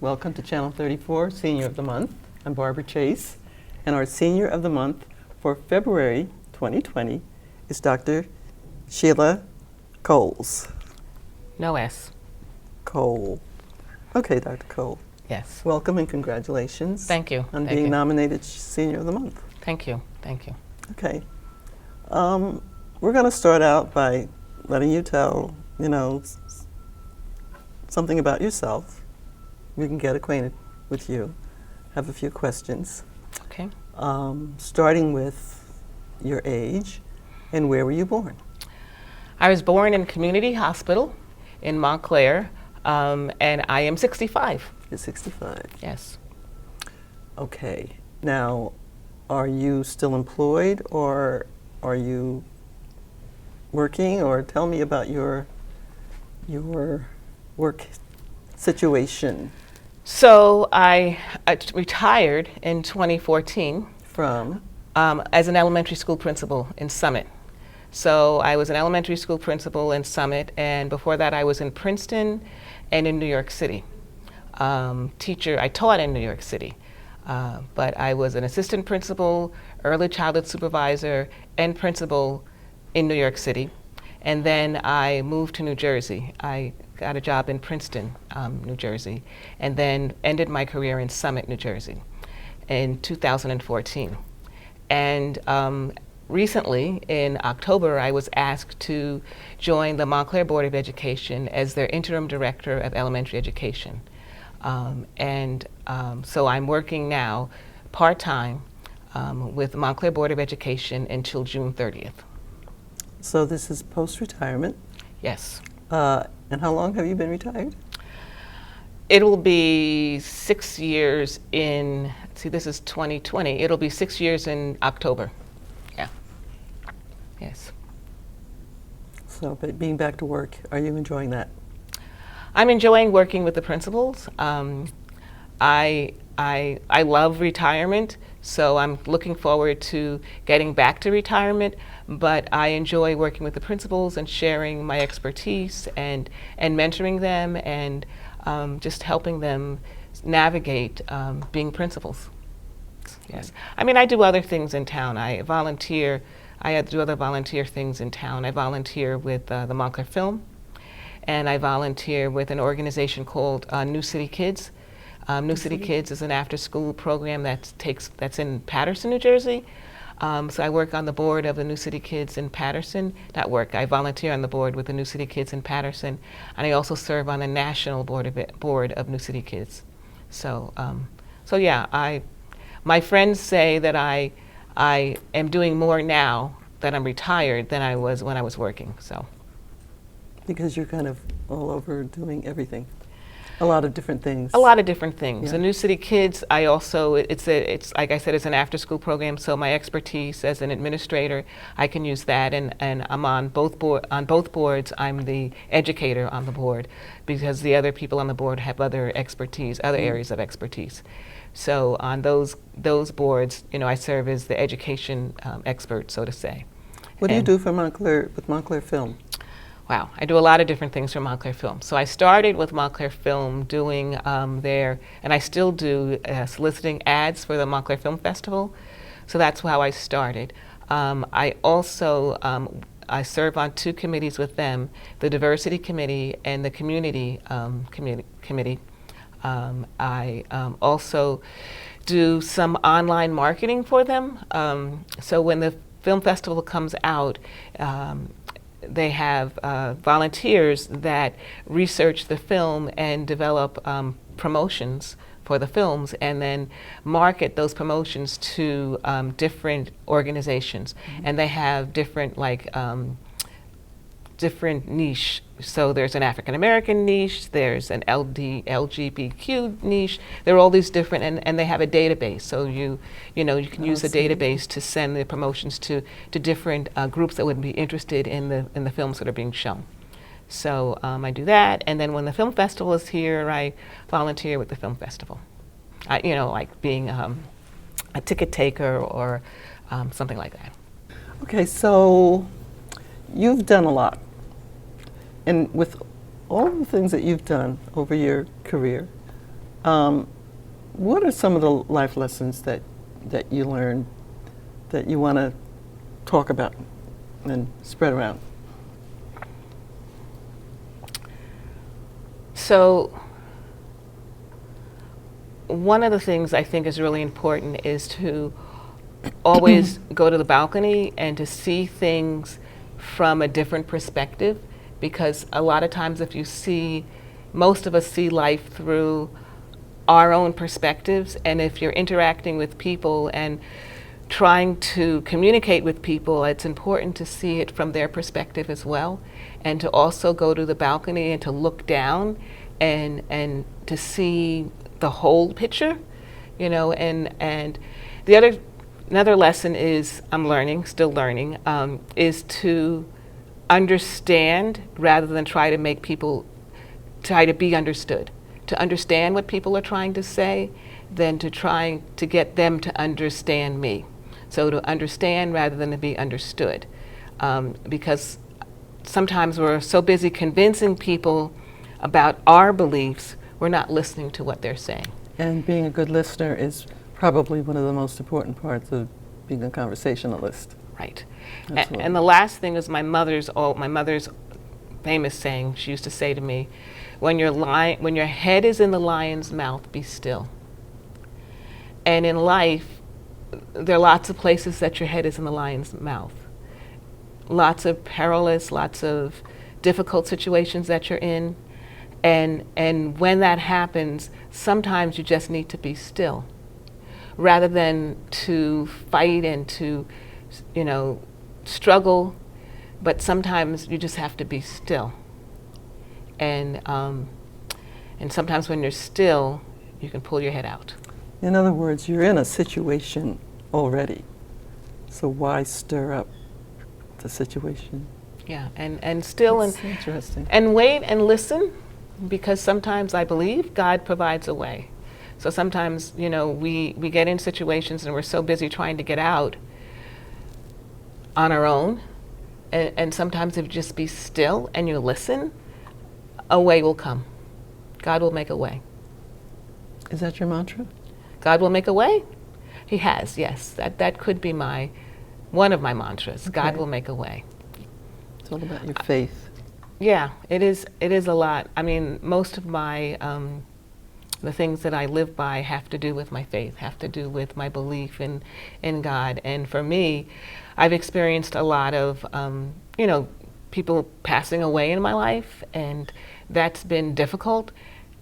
Welcome to Channel 34, Senior of the Month. I'm Barbara Chase, and our Senior of the Month for February 2020 is Dr. Sheila Coles. No S. Cole. Okay, Dr. Cole. Yes. Welcome and congratulations. Thank you. On Thank being you. nominated Senior of the Month. Thank you. Thank you. Okay. We're going to start out by letting you tell, something about yourself. We can get acquainted with you. Have a few questions. Okay. Starting with your age and where were you born? I was born in Community Hospital in Montclair, and I am 65. You're 65. Yes. Okay. Now, are you still employed or are you working? Or tell me about your work situation. So I retired in 2014 From? as an elementary school principal in Summit. So I was an elementary school principal in Summit, and before that I was in Princeton and in New York City. I taught in New York City, but I was an assistant principal, early childhood supervisor, and principal in New York City. And then I moved to New Jersey. I got a job in Princeton, New Jersey, and then ended my career in Summit, New Jersey in 2014. And recently, in October, I was asked to join the Montclair Board of Education as their interim director of elementary education. So I'm working now part-time with the Montclair Board of Education until June 30th. So this is post-retirement. Yes. And how long have you been retired? It will be 6 years in, this is 2020. It'll be 6 years in October. Yeah. Yes. So, but being back to work, are you enjoying that? I'm enjoying working with the principals. I love retirement, so I'm looking forward to getting back to retirement, but I enjoy working with the principals and sharing my expertise and mentoring them and just helping them navigate being principals. Yes. I mean, I do other things in town. I volunteer. I do other volunteer things in town. I volunteer with the Montclair Film, and I volunteer with an organization called New City Kids. New City Kids is an after-school program that's in Paterson, New Jersey. So I work on the board of the New City Kids in Paterson. I volunteer on the board with the New City Kids in Paterson, and I also serve on the national board of New City Kids. So yeah, my friends say that I am doing more now that I'm retired than I was when I was working. So. Because you're kind of all over doing everything. A lot of different things. A lot of different things. Yeah. The New City Kids, it's like I said, it's an after-school program. So my expertise as an administrator, I can use that, and I'm on both boards. I'm the educator on the board because the other people on the board have other expertise, other areas of expertise. So on those boards, I serve as the education expert, so to say. What do you do for with Montclair Film? Wow, I do a lot of different things for Montclair Film. So I started with Montclair Film doing and I still do soliciting ads for the Montclair Film Festival. So that's how I started. I also I serve on two committees with them, the Diversity Committee and the Community Committee. I also do some online marketing for them. So when the film festival comes out, they have volunteers that research the film and develop promotions for the films and then market those promotions to different organizations. Mm-hmm. And they have different different niche. So there's an African American niche, there's an LGBTQ niche. There are all these different, and they have a database. So you can use the database to send the promotions to different groups that would be interested in the films that are being shown. So I do that, and then when the film festival is here, I volunteer with the film festival. Like being a ticket taker or something like that. Okay, so you've done a lot. And with all the things that you've done over your career, What are some of the life lessons that you learned that you want to talk about and spread around? So one of the things I think is really important is to always go to the balcony and to see things from a different perspective, because a lot of times if you see, most of us see life through our own perspectives, and if you're interacting with people and trying to communicate with people, it's important to see it from their perspective as well, and to also go to the balcony and to look down and to see the whole picture, you know. And another lesson is, I'm learning, still learning, is to understand rather than try to make people try to be understood. To understand what people are trying to say, than to try to get them to understand me. So to understand rather than to be understood. Because sometimes we're so busy convincing people about our beliefs, we're not listening to what they're saying. And being a good listener is probably one of the most important parts of being a conversationalist. Right. Absolutely. And the last thing is my mother's famous saying. She used to say to me, when your head is in the lion's mouth, be still. And in life, there are lots of places that your head is in the lion's mouth. Lots of perilous, lots of difficult situations that you're in. And when that happens, sometimes you just need to be still, rather than to fight and to, you know, struggle. But sometimes you just have to be still. And sometimes when you're still, you can pull your head out. In other words, you're in a situation already, so why stir up the situation? Yeah, and still, That's interesting. and wait and listen, because sometimes I believe God provides a way. So sometimes, you know, we get in situations and we're so busy trying to get out on our own, and sometimes if you just be still and you listen, a way will come. God will make a way. Is that your mantra? God will make a way? He has, yes. That could be one of my mantras. Okay. God will make a way. It's all about your faith. Yeah, it is a lot. I mean, most of my, the things that I live by have to do with my faith, have to do with my belief in God. And for me, I've experienced a lot of, you know, people passing away in my life, and that's been difficult.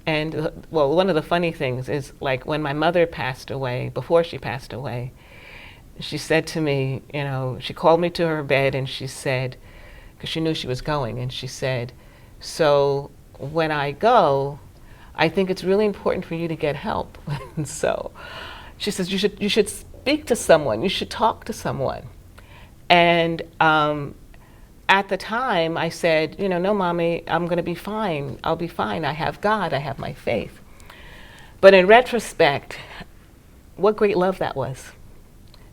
And well, one of the funny things is, like, when my mother passed away, before she passed away, she said to me, you know, she called me to her bed and she said, because she knew she was going, and she said, so when I go, I think it's really important for you to get help. And so she says, you should speak to someone, you should talk to someone. And at the time I said, you know, no, Mommy, I'm going to be fine. I'll be fine. I have God. I have my faith. But in retrospect, what great love that was.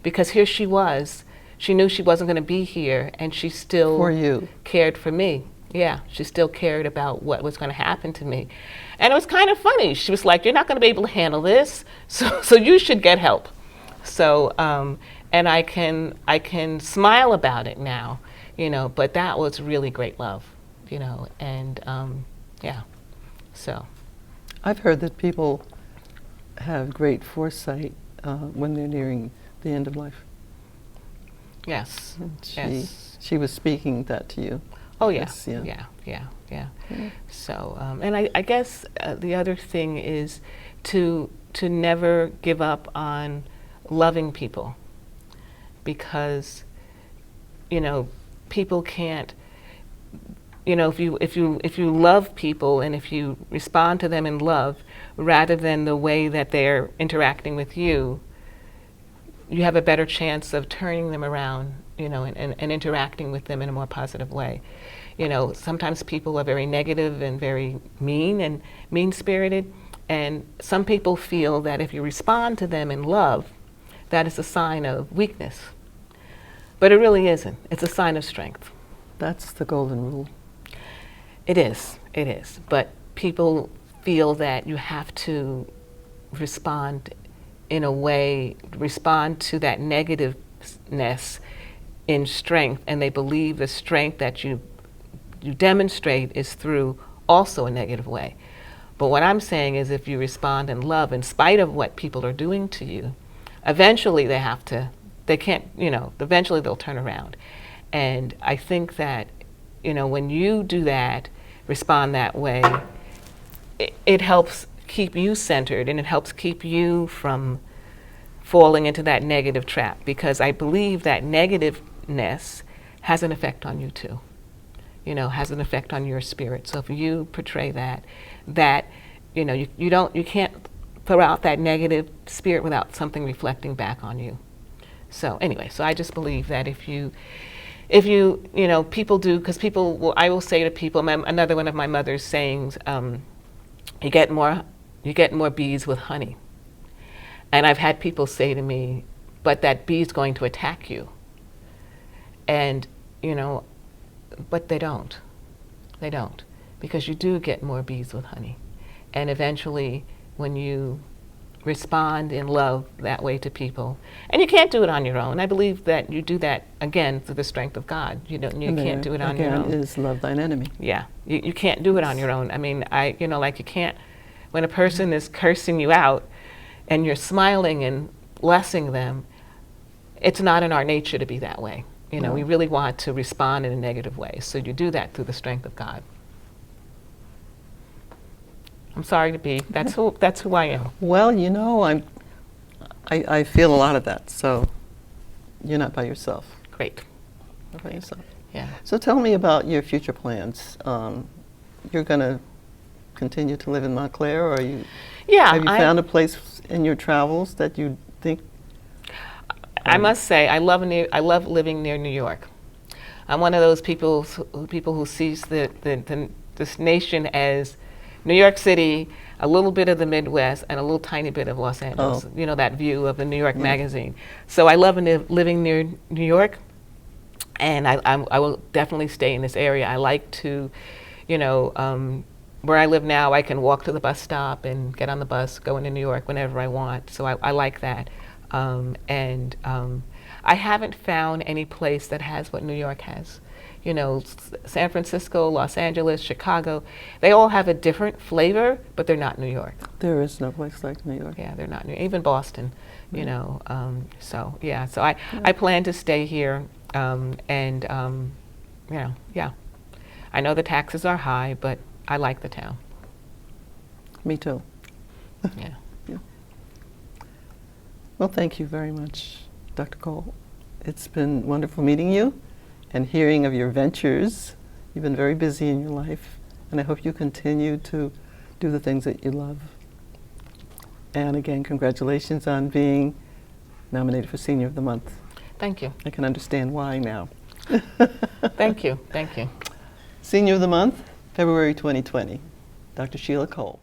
Because here she was. She knew she wasn't going to be here, and she still For you. cared for me. Yeah, she still cared about what was going to happen to me. And it was kind of funny. She was like, you're not going to be able to handle this, so you should get help. So, and I can smile about it now, you know, but that was really great love, you know, and yeah, so. I've heard that people have great foresight when they're nearing the end of life. Yes, And yes. she was speaking that to you. Oh yeah, Yes, yeah. yeah. Yeah. So, and I guess the other thing is to never give up on loving people, because, you know, people can't, you know, if you love people and if you respond to them in love rather than the way that they're interacting with you, you have a better chance of turning them around, you know, and interacting with them in a more positive way. You know, sometimes people are very negative and very mean and mean-spirited, and some people feel that if you respond to them in love, that is a sign of weakness. But it really isn't. It's a sign of strength. That's the golden rule. It is. But people feel that you have to respond in a way, respond to that negativeness in strength, and they believe the strength that you demonstrate is through also a negative way. But what I'm saying is if you respond in love in spite of what people are doing to you, eventually eventually they'll turn around. And I think that, when you do that, respond that way, it helps keep you centered, and it helps keep you from falling into that negative trap, because I believe that negativeness has an effect on you too. Has an effect on your spirit. So if you portray that you can't throw out that negative spirit without something reflecting back on you. So anyway, so I just believe that if you people do, because I will say to people, another one of my mother's sayings, you get more bees with honey. And I've had people say to me, but that bee's going to attack you. And, but they don't. They don't. Because you do get more bees with honey. And eventually, when you respond in love that way to people, and you can't do it on your own. I believe that you do that, again, through the strength of God. You can't do it on your own. Again, is love thine enemy. Yeah. You can't do it on your own. I mean, you can't, when a person is cursing you out and you're smiling and blessing them, it's not in our nature to be that way. No. We really want to respond in a negative way. So you do that through the strength of God. I'm sorry to be. That's who I am. Well, I feel a lot of that. So you're not by yourself. Great. Not by yourself. Yeah. So tell me about your future plans. You're going to continue to live in Montclair, or have you found a place in your travels that you think? I must say, I love living near New York. I'm one of those people who sees this nation as New York City, a little bit of the Midwest, and a little tiny bit of Los Angeles. Oh. That view of the New York Magazine. So I love living near New York, and I will definitely stay in this area. I like to, where I live now, I can walk to the bus stop and get on the bus, go into New York whenever I want. So I like that. I haven't found any place that has what New York has. San Francisco, Los Angeles, Chicago, they all have a different flavor, but they're not New York. There is no place like New York. Yeah, they're not New York. Even Boston, so I plan to stay here, I know the taxes are high, but I like the town. Me too. Yeah. Yeah. Well, thank you very much, Dr. Cole. It's been wonderful meeting you and hearing of your ventures. You've been very busy in your life, and I hope you continue to do the things that you love. And again, congratulations on being nominated for Senior of the Month. Thank you. I can understand why now. Thank you. Thank you. Senior of the Month, February 2020, Dr. Sheila Cole.